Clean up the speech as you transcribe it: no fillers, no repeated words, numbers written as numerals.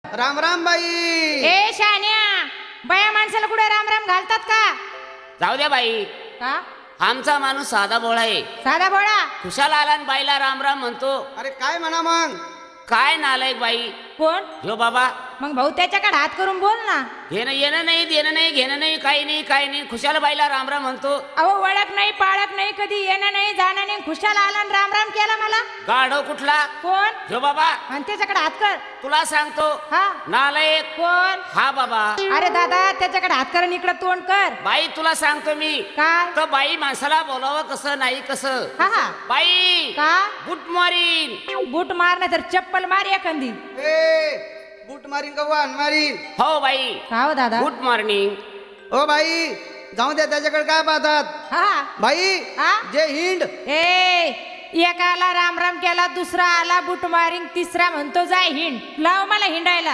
राम राम बाई. ए शान्या, बाया माणसाला कुठे राम राम घालतात का? जाऊ द्या बाई, का आमचा माणूस साधा भोळा आहे. साधा बोळा? खुशाल आला आणि बाईला राम राम म्हणतो. अरे काय म्हणा मग. काय नालायक बाई कोण? हो बाबा. मग भाऊ त्याच्याकडे हात करून बोल ना. घेणं येणं नाही, देणं नाही, घेणं नाही, काही नाही, काही नाही. खुशाल बाईला राम राम म्हणतो. अहो ओळख नाही पाळख नाही, कधी येणं नाही जाणं नाही, खुशाल आला आणि राम राम केला मला. गाढव कुठला कोण? हो बाबा. आणि त्याच्याकडे हात कर. तुला सांगतो हा नालायक. कोण? हा बाबा. अरे दादा त्याच्याकडे हात कर आणि इकडे तोंड कर. बाई तुला सांगतो मी, काय? तर बाई माणसाला बोलावं कसं नाही कसं. हा हा. बाई का? Good morning. बूट मार नाही तर चप्पल मार एखादी. ए बूट मारीन का वाहन मारीन. हो बाई का हो दादा? Good morning. ओ बाई जाऊ द्या, त्याच्याकडे काय पाहतात. हा बाई हा? जे हिंड. ए एकाला राम राम केला, दुसरा आला बूट मारिंग, तिसरा म्हणतो जाय हिंड. लाव मला हिंडायला.